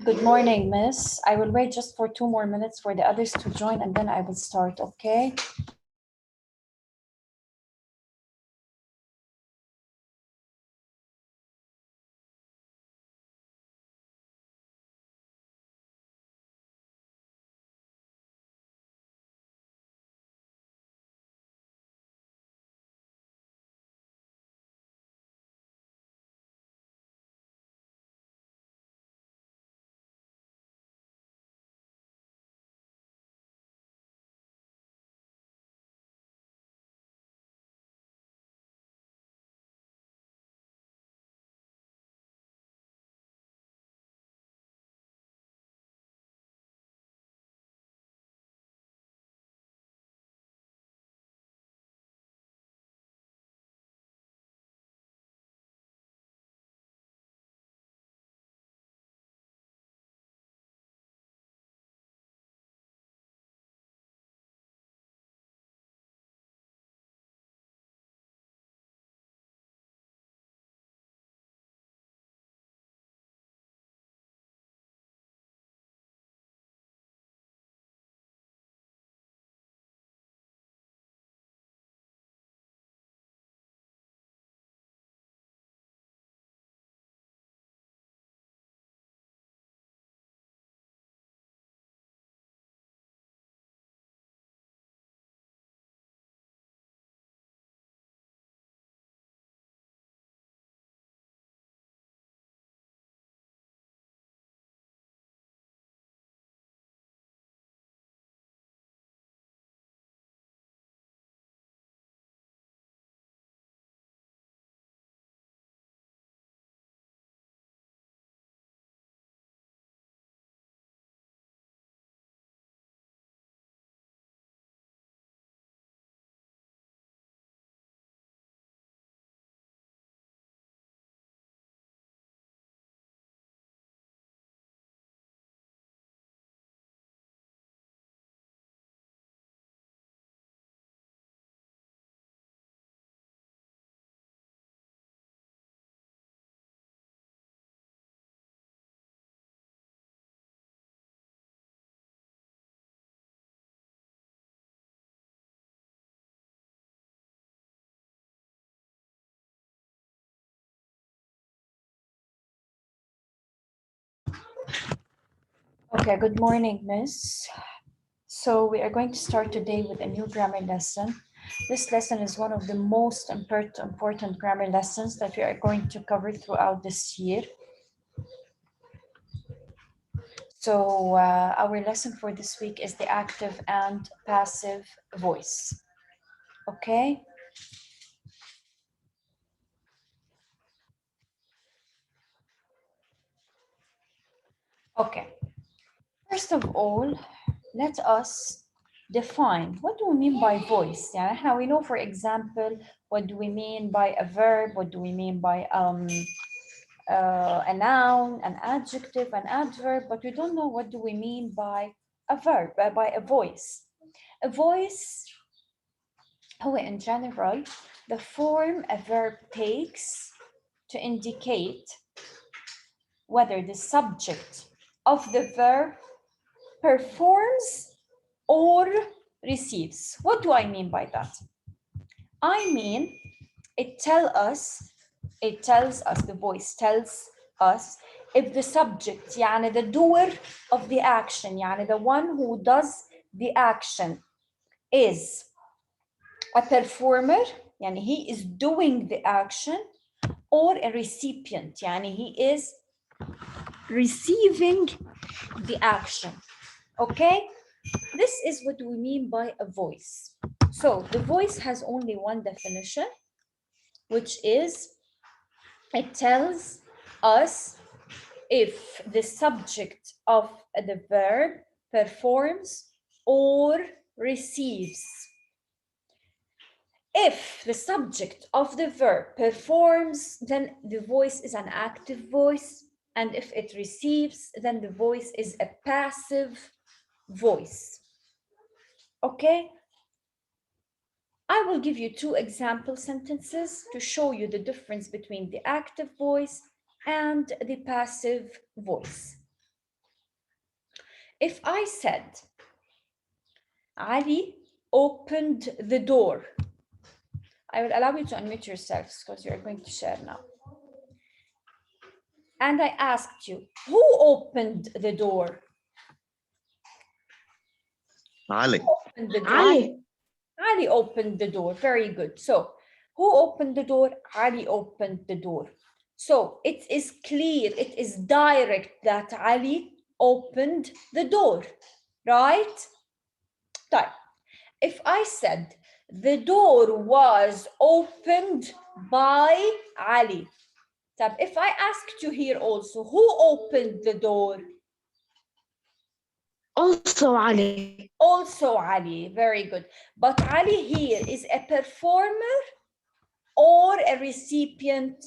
Good morning, Miss. I will wait just for 2 more minutes for the others to join and then I will start, okay? Okay, good morning, Miss. So we are going to start today with a new grammar lesson. This lesson is one of the most important grammar lessons that we are going to cover throughout this year. So our lesson for this week is the active and passive voice. Okay? Okay. First of all, let us define what do we mean by voice. يعني احنا we know, for example, what do we mean by a verb, what do we mean by a noun, an adjective, an adverb, but we don't know what do we mean by a verb, by a voice. A voice, هو in general the form a verb takes to indicate whether the subject of the verb performs or receives. What do I mean by that? I mean, it tells us, the voice tells us if the subject, يعني the doer of the action, يعني the one who does the action is a performer, يعني he is doing the action, or a recipient, يعني he is receiving the action. Okay? This is what we mean by a voice. So the voice has only one definition, which is it tells us if the subject of the verb performs or receives. If the subject of the verb performs, then the voice is an active voice, and if it receives, then the voice is a passive voice. Okay? I will give you 2 example sentences to show you the difference between the active voice and the passive voice. If I said, Ali opened the door. I will allow you to unmute yourselves because you're going to share now. And I asked you, who opened the door? Ali. Opened the door. Ali. Ali opened the door. Very good. So, who opened the door? Ali opened the door. So, it is clear, it is direct that Ali opened the door, right? Right. If I said the door was opened by Ali, if I asked you here also, who opened the door? Also Ali. Also Ali, very good. But Ali here is a performer or a recipient?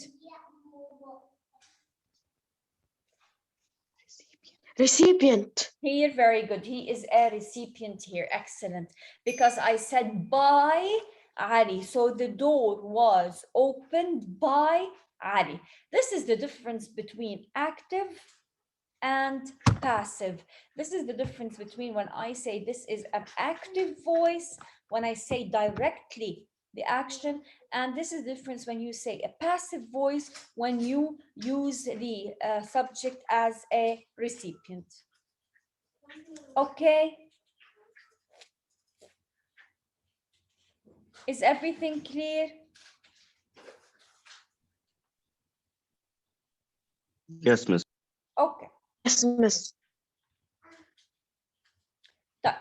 Recipient. Here, very good. He is a recipient here. Excellent. Because I said by Ali. So the door was opened by Ali. This is the difference between active and passive. This is the difference between when I say this is an active voice, when I say directly the action, and this is the difference when you say a passive voice, when you use the subject as a recipient. Okay. Is everything clear? Yes, Miss. Okay. Yes, Miss. Done.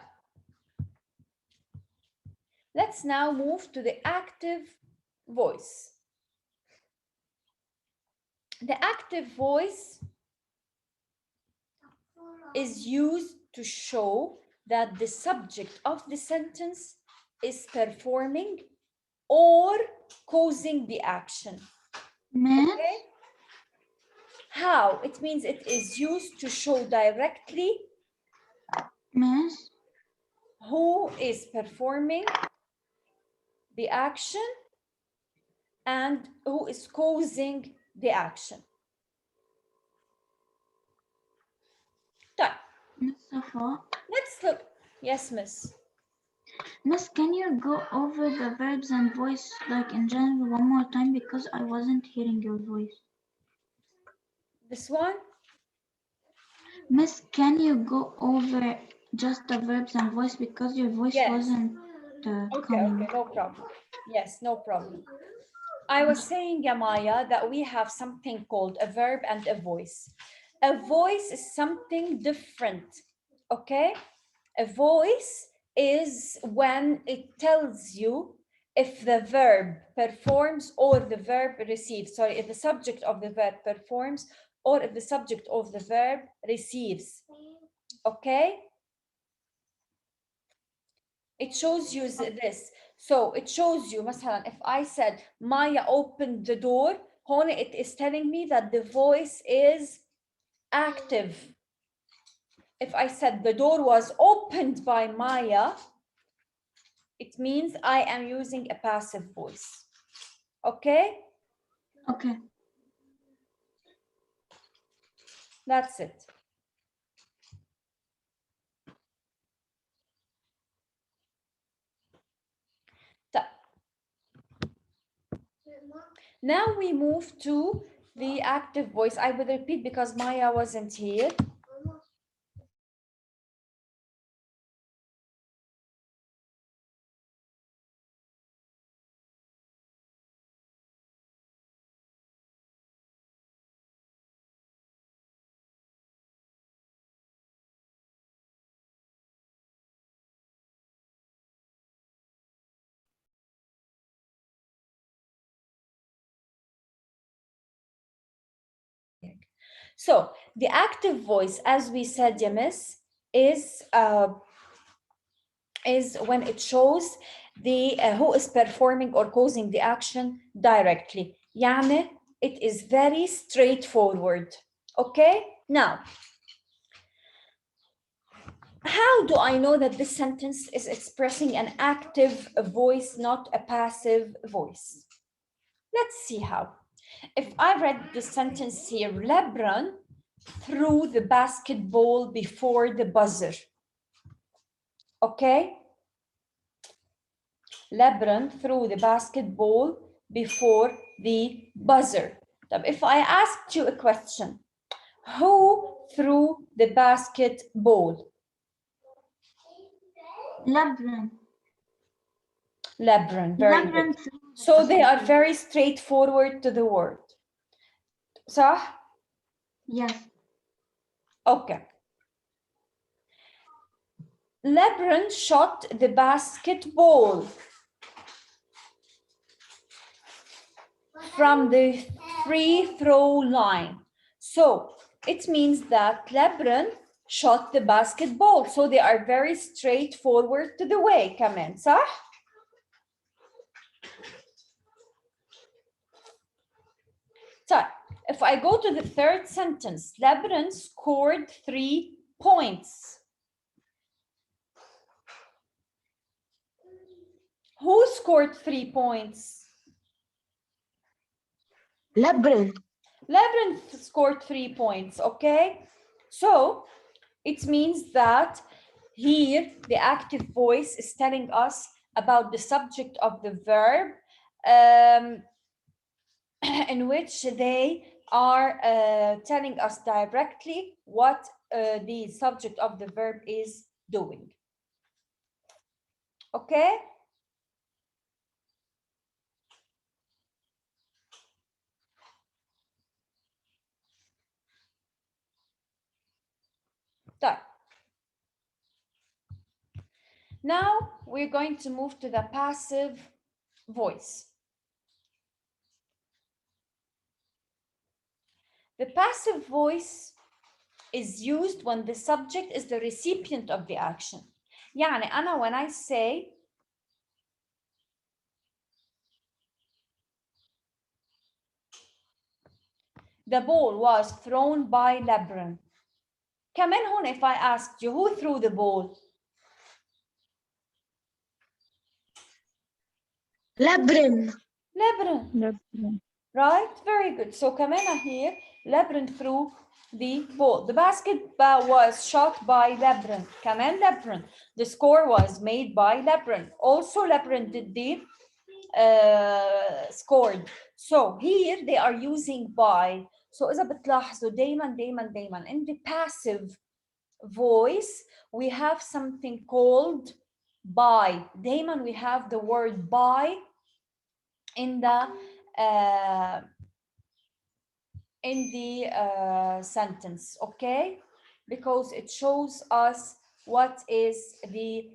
Let's now move to the active voice. The active voice is used to show that the subject of the sentence is performing or causing the action. Okay? How? It means it is used to show directly who is performing the action and who is causing the action. Done. Miss Safa, Let's look. Yes, Miss. Miss, can you go over the verbs and voice like in general one more time because I wasn't hearing your voice. This one? Miss, can you go over just the verbs and voice because your voice Yes. wasn't coming. Okay, no problem. Yes, no problem. I was saying, Yamaya, that we have something called a verb and a voice. A voice is something different, okay? A voice is when it tells you if the verb performs or the verb receives. Sorry, if the subject of the verb performs or if the subject of the verb receives, okay? It shows you this. So it shows you, مثلا, if I said Maya opened the door, هون it is telling me that the voice is active. If I said the door was opened by Maya, it means I am using a passive voice. Okay? Okay. That's it. Now we move to the active voice. I will repeat because Maya wasn't here. So the active voice, as we said, Yamis, is when it shows the who is performing or causing the action directly. يعني it is very straightforward. Okay, now how do I know that this sentence is expressing an active voice, not a passive voice? Let's see how. If I read the sentence here, Lebron threw the basketball before the buzzer. Okay? LeBron threw the basketball before the buzzer. If I asked you a question, who threw the basketball? LeBron. LeBron, very LeBron good. threw the So they are basketball. very straightforward to the word. صح? Yes. Okay. LeBron shot the basketball from the free throw line. So it means that LeBron shot the basketball. So they are very straightforward to the way. كمان صح? So if I go to the third sentence, LeBron scored 3 points. Who scored 3 points? LeBron. LeBron scored 3 points, okay? So it means that here the active voice is telling us about the subject of the verb in which they are telling us directly what the subject of the verb is doing. Okay? Now we're going to move to the passive voice. The passive voice is used when the subject is the recipient of the action. يعني أنا when I say the ball was thrown by LeBron. كمان هون if I asked you who threw the ball? LeBron. LeBron. Right? Very good. So كمان here LeBron threw the ball. The basketball was shot by LeBron. كمان LeBron. The score was made by LeBron. Also LeBron did the scored. So here they are using by. So إذا بتلاحظوا دايما in the passive voice we have something called by. دايما we have the word by in the sentence, okay? Because it shows us what is the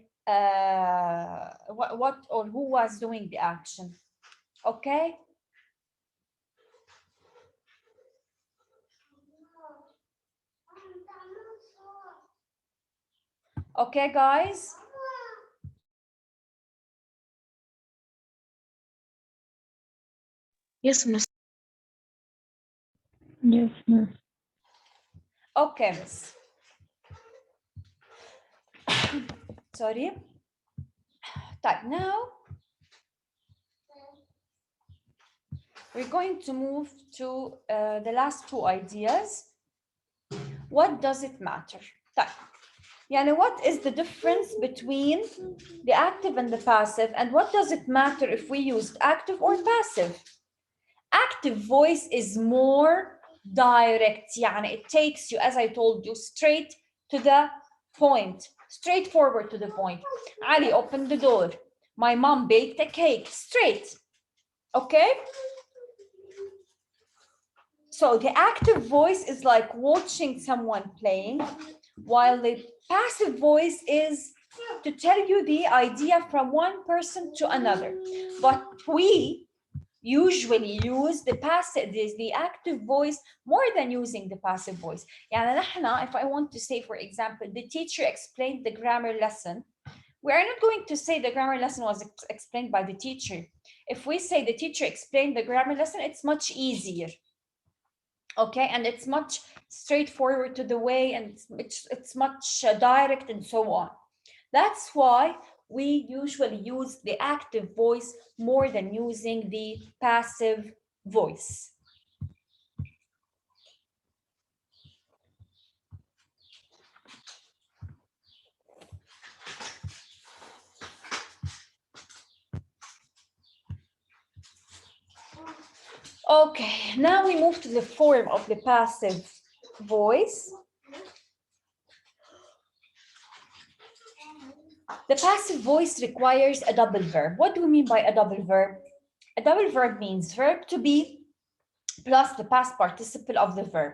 what or who was doing the action, okay? Okay, guys? Yes, Miss. Yes, miss. Okay, miss. Sorry. Now we're going to move to the last two ideas. What does it matter? يعني what is the difference between the active and the passive, and what does it matter if we used active or passive? Active voice is more direct, يعني it takes you, as I told you, straight to the point, straightforward to the point. Ali opened the door. My mom baked a cake. Straight. Okay? So the active voice is like watching someone playing, while the passive voice is to tell you the idea from one person to another. But we usually use the active voice more than using the passive voice. يعني نحن, if I want to say, for example, the teacher explained the grammar lesson, we are not going to say the grammar lesson was explained by the teacher. If we say the teacher explained the grammar lesson, it's much easier. Okay, and it's much straightforward to the way, and it's much direct and so on. That's why we usually use the active voice more than using the passive voice. Okay, now we move to the form of the passive voice. The passive voice requires a double verb. What do we mean by a double verb? A double verb means verb to be plus the past participle of the verb.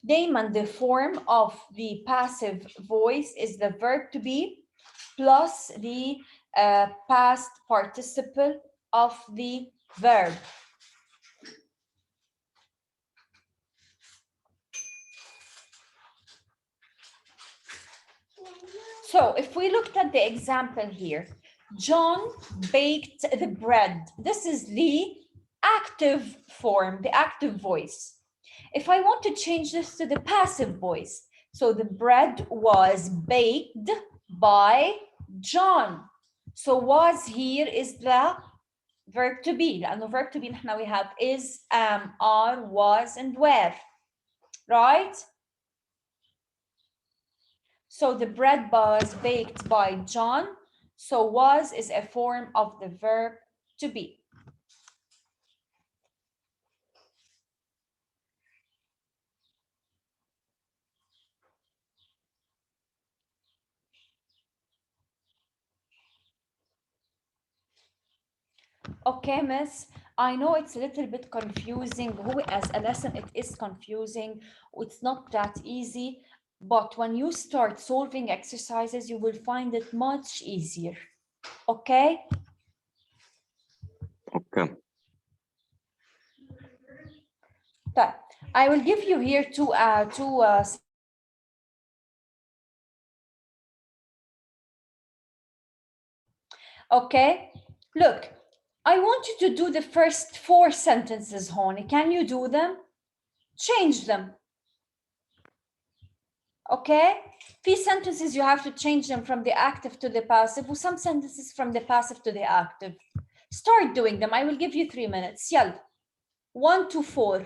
Dayman, the form of the passive voice is the verb to be plus the past participle of the verb. So if we looked at the example here, John baked the bread. This is the active form, the active voice. If I want to change this to the passive voice, so the bread was baked by John. So was here is the verb to be. لأنه verb to be نحن we have is, am, are, was, and were. Right? So the bread was baked by John. So was is a form of the verb to be. Okay, miss, I know it's a little bit confusing. Who as a lesson, it is confusing. It's not that easy. But when you start solving exercises, you will find it much easier. Okay? Okay. طيب, I will give you here two okay, look, I want you to do the first 4 sentences, Honey. Can you do them? Change them. Okay? These sentences you have to change them from the active to the passive, or some sentences from the passive to the active. Start doing them. I will give you 3 minutes. يلا. 1 to 4.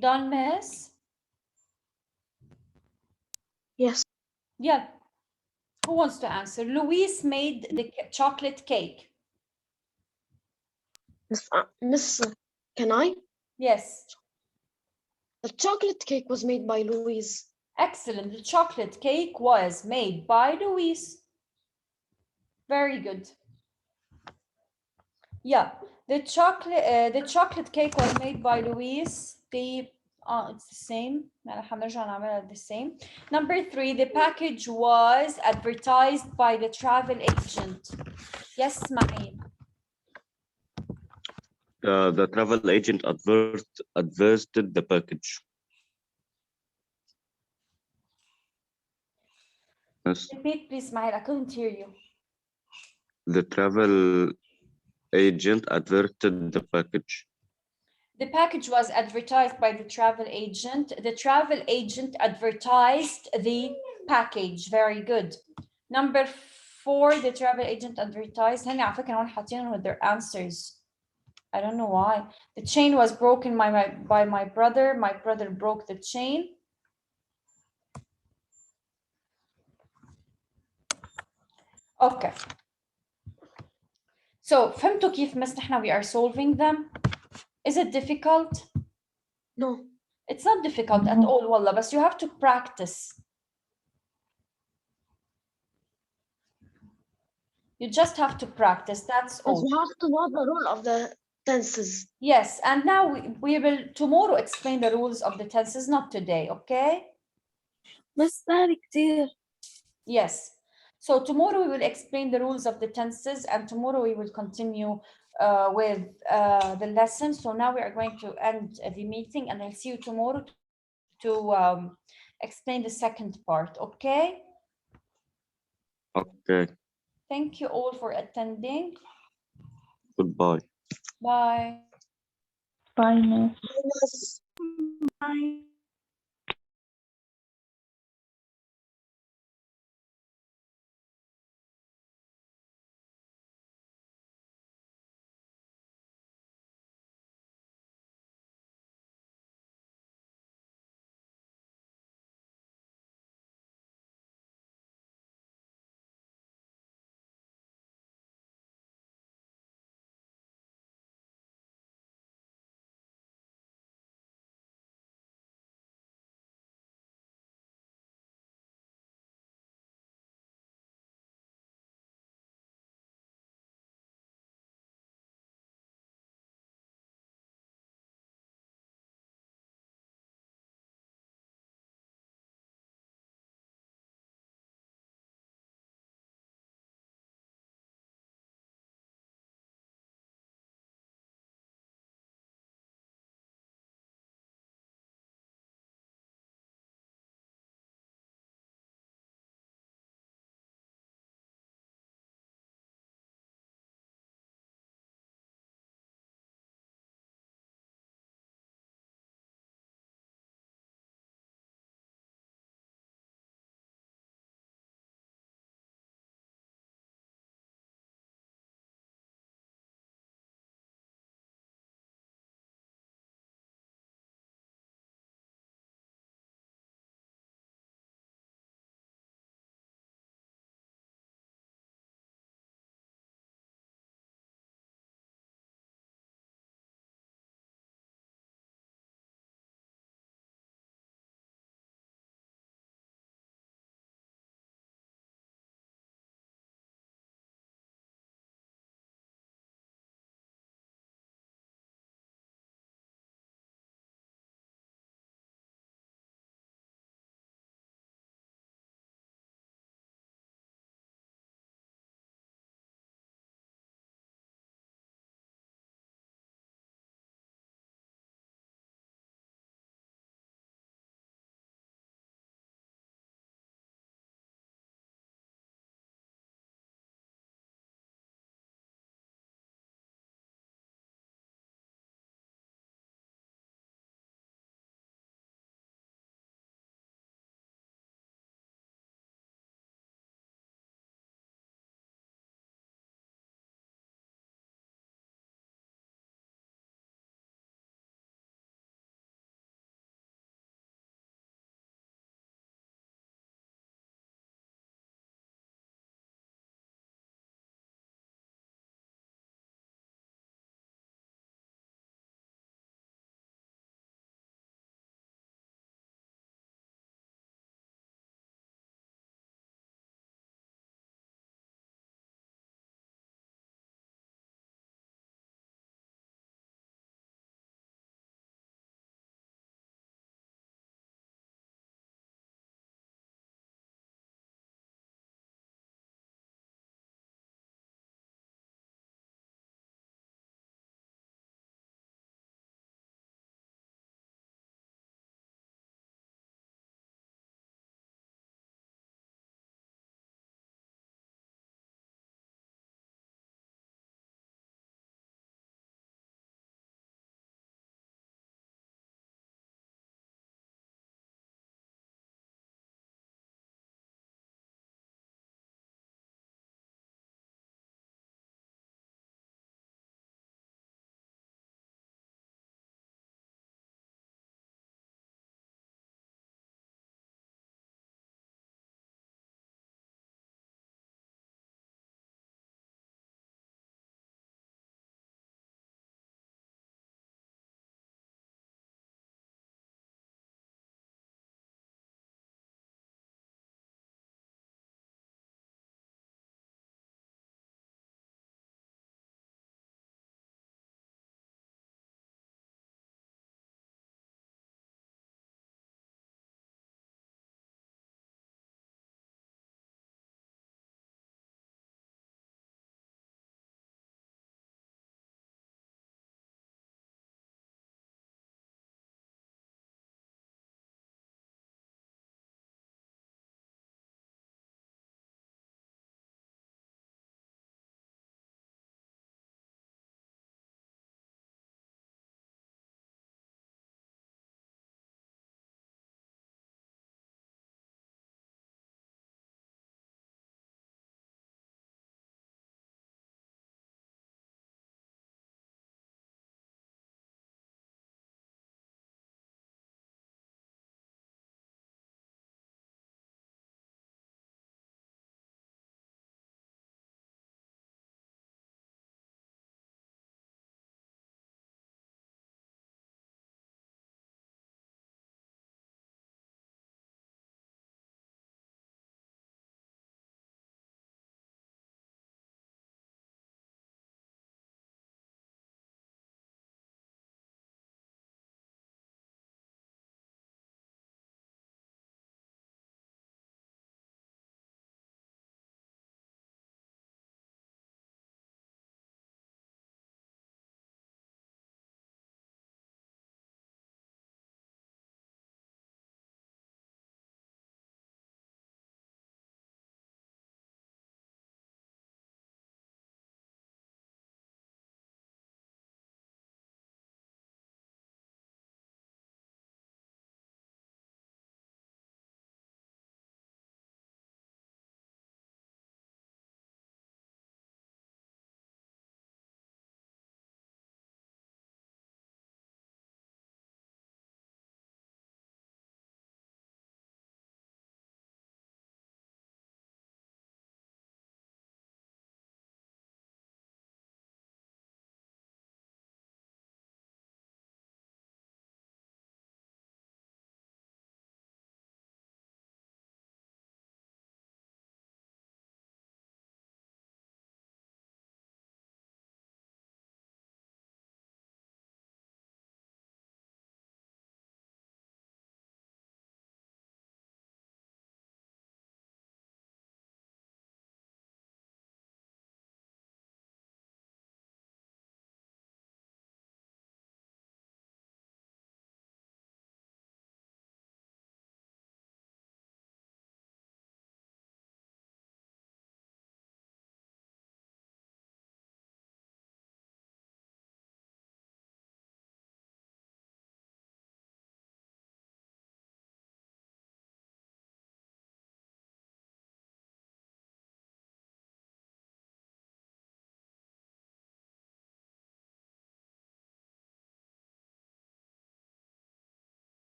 Done, miss? Yes. Yeah. Who wants to answer? Louise made the chocolate cake. Miss, can I? Yes. The chocolate cake was made by Louise. Excellent. The chocolate cake was made by Louise. Very good. Yeah, the chocolate cake was made by Louise. It's the same. هنرجع نعملها the same. Number 3, the package was advertised by the travel agent. Yes, Ismail. The travel agent advertised the package. Yes. Repeat, please, Ismail. I couldn't hear you. The travel agent advertised the package. The package was advertised by the travel agent. The travel agent advertised the package. Very good. Number 4, the travel agent advertised. هني على فكرة هون حاطين with their answers. I don't know why. The chain was broken by my brother. My brother broke the chain. Okay. So فهمتوا كيف نحن we are solving them? Is it difficult? No. It's not difficult at all, wallah, but you have to practice. You just have to practice, that's But all. you have to know the rule of the tenses. Yes, and now we will tomorrow explain the rules of the tenses, not today, okay? بس كتير. Yes. So tomorrow we will explain the rules of the tenses, and tomorrow we will continue with the lesson. So now we are going to end the meeting, and I'll see you tomorrow to explain the second part, okay? Okay. Thank you all for attending. Goodbye. Bye. Bye, miss. Yes. Bye.